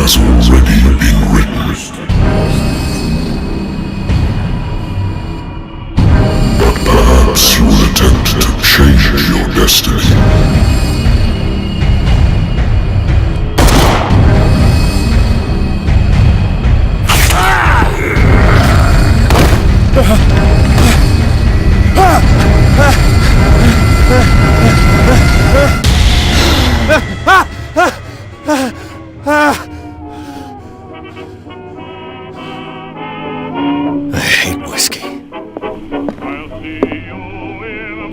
has already been written. But perhaps you will attempt to change your destiny. I hate whiskey.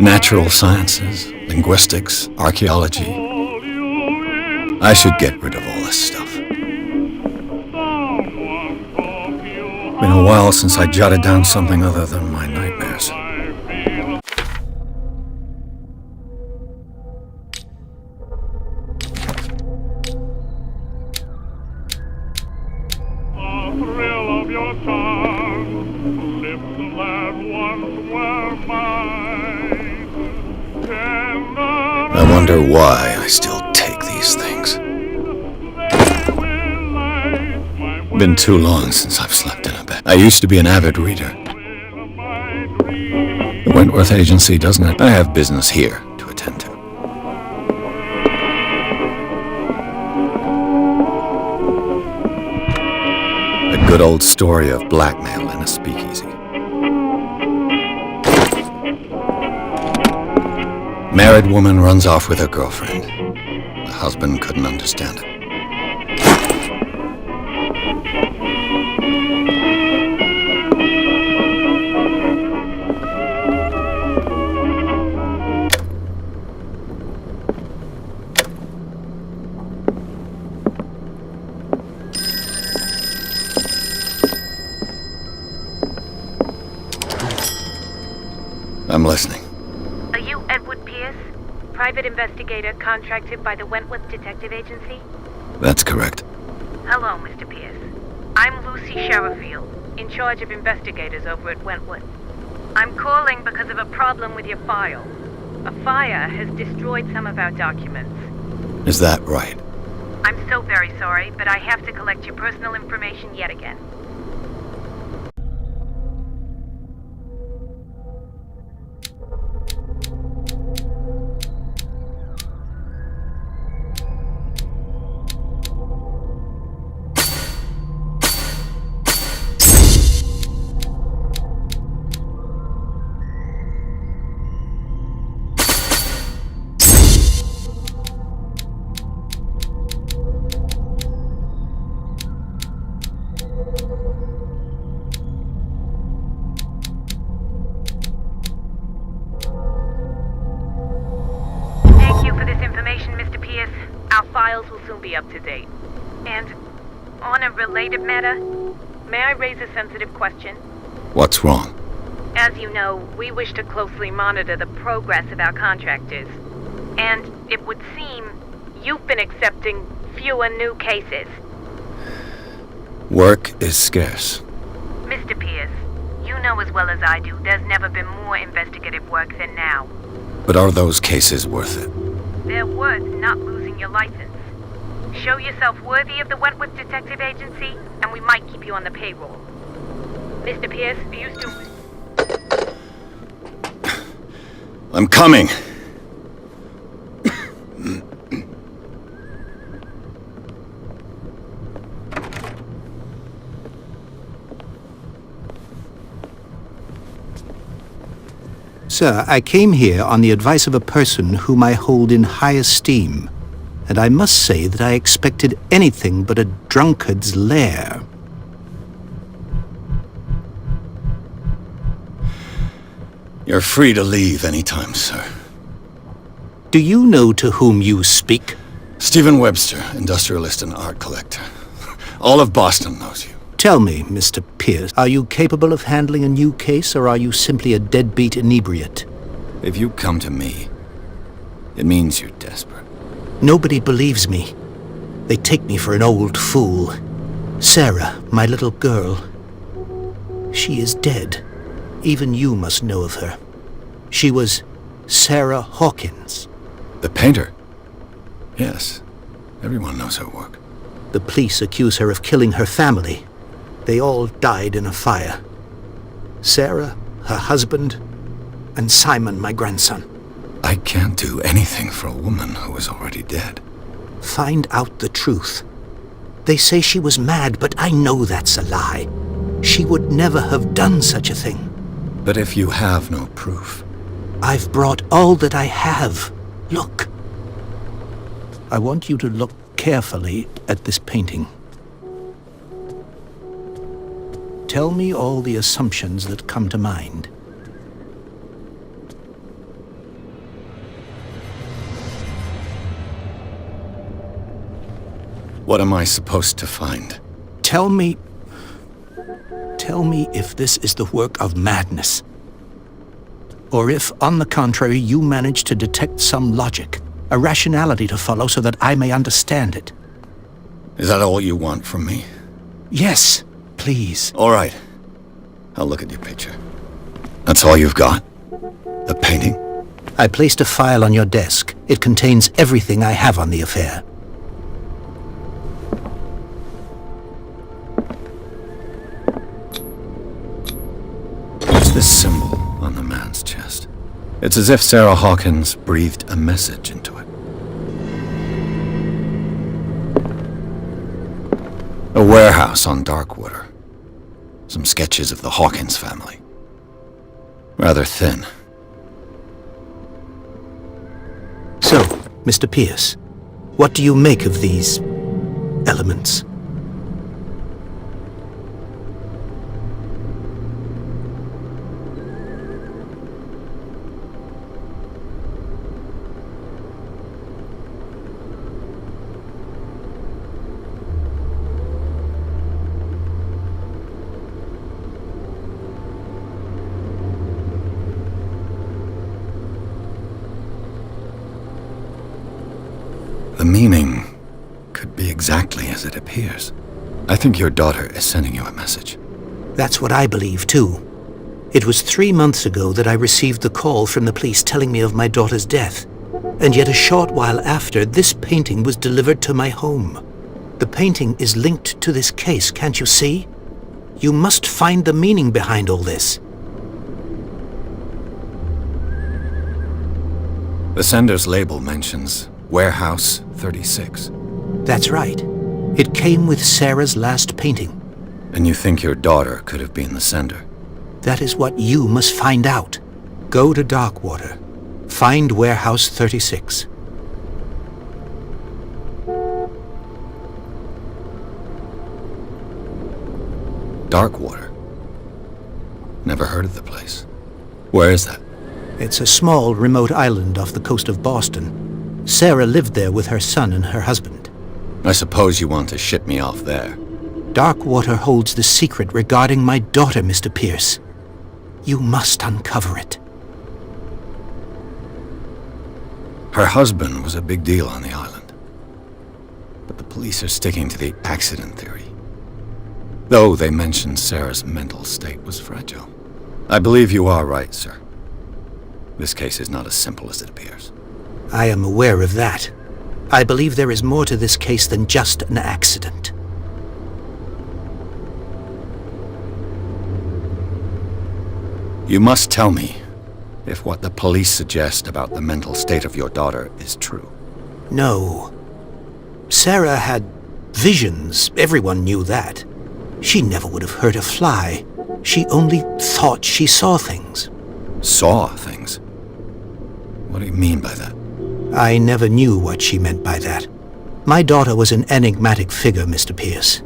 Natural sciences, linguistics, archaeology. I should get rid of all this stuff. Been a while since I jotted down something other than my nightmares. I wonder why I still take these things. Been too long since I've slept in a bed. I used to be an avid reader. The Wentworth Agency, doesn't it? I have business here to attend to. A good old story of blackmail in a speakeasy. Married woman runs off with her girlfriend. The husband couldn't understand it. I'm listening. Are you Edward Pierce, private investigator contracted by the Wentworth Detective Agency? That's correct. Hello, Mr. Pierce. I'm Lucy Sherrifield, in charge of investigators over at Wentworth. I'm calling because of a problem with your file. A fire has destroyed some of our documents. Is that right? I'm so very sorry, but I have to collect your personal information yet again. Mr. Pierce, our files will soon be up to date. And on a related matter, may I raise a sensitive question? What's wrong? As you know, we wish to closely monitor the progress of our contractors. And it would seem you've been accepting fewer new cases. Work is scarce. Mr. Pierce, you know as well as I do there's never been more investigative work than now. But are those cases worth it? They're worth not losing your license. Show yourself worthy of the Wentworth Detective Agency, and we might keep you on the payroll. Mr. Pierce, are you still... I'm coming! Sir, I came here on the advice of a person whom I hold in high esteem, and I must say that I expected anything but a drunkard's lair. You're free to leave anytime, sir. Do you know to whom you speak? Stephen Webster, industrialist and art collector. All of Boston knows you. Tell me, Mr. Pierce, are you capable of handling a new case, or are you simply a deadbeat inebriate? If you come to me, it means you're desperate. Nobody believes me. They take me for an old fool. Sarah, my little girl, she is dead. Even you must know of her. She was Sarah Hawkins. The painter? Yes. Everyone knows her work. The police accuse her of killing her family. They all died in a fire. Sarah, her husband, and Simon, my grandson. I can't do anything for a woman who is already dead. Find out the truth. They say she was mad, but I know that's a lie. She would never have done such a thing. But if you have no proof... I've brought all that I have. Look. I want you to look carefully at this painting. Tell me all the assumptions that come to mind. What am I supposed to find? Tell me if this is the work of madness. Or if, on the contrary, you manage to detect some logic, a rationality to follow so that I may understand it. Is that all you want from me? Yes, please. All right. I'll look at your picture. That's all you've got? The painting? I placed a file on your desk. It contains everything I have on the affair. What's this symbol on the man's chest? It's as if Sarah Hawkins breathed a message into it. A warehouse on Darkwater. Some sketches of the Hawkins family. Rather thin. So, Mr. Pierce, what do you make of these elements? The meaning could be exactly as it appears. I think your daughter is sending you a message. That's what I believe, too. It was 3 months ago that I received the call from the police telling me of my daughter's death. And yet a short while after, this painting was delivered to my home. The painting is linked to this case, can't you see? You must find the meaning behind all this. The sender's label mentions Warehouse 36. That's right. It came with Sarah's last painting. And you think your daughter could have been the sender? That is what you must find out. Go to Darkwater. Find Warehouse 36. Darkwater? Never heard of the place. Where is that? It's a small, remote island off the coast of Boston. Sarah lived there with her son and her husband. I suppose you want to ship me off there. Darkwater holds the secret regarding my daughter, Mr. Pierce. You must uncover it. Her husband was a big deal on the island. But the police are sticking to the accident theory. Though they mentioned Sarah's mental state was fragile. I believe you are right, sir. This case is not as simple as it appears. I am aware of that. I believe there is more to this case than just an accident. You must tell me if what the police suggest about the mental state of your daughter is true. No. Sarah had visions. Everyone knew that. She never would have hurt a fly. She only thought she saw things. Saw things? What do you mean by that? I never knew what she meant by that. My daughter was an enigmatic figure, Mr. Pierce.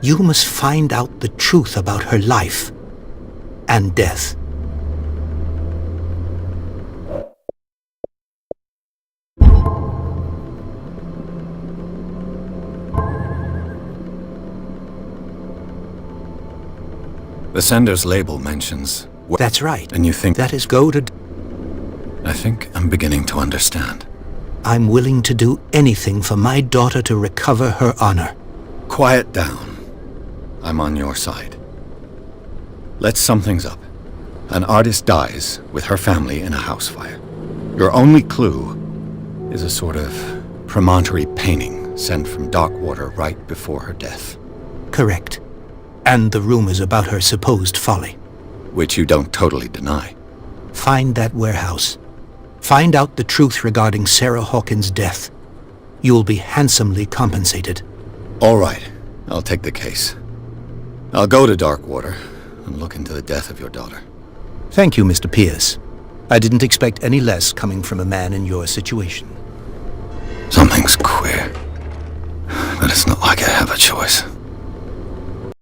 You must find out the truth about her life and death. The sender's label mentions... That's right. And you think... That is go to... I think I'm beginning to understand. I'm willing to do anything for my daughter to recover her honor. Quiet down. I'm on your side. Let's sum things up. An artist dies with her family in a house fire. Your only clue is a sort of promontory painting sent from Darkwater right before her death. Correct. And the rumors about her supposed folly. Which you don't totally deny. Find that warehouse. Find out the truth regarding Sarah Hawkins' death. You'll be handsomely compensated. All right, I'll take the case. I'll go to Darkwater and look into the death of your daughter. Thank you, Mr. Pierce. I didn't expect any less coming from a man in your situation. Something's queer. But it's not like I have a choice.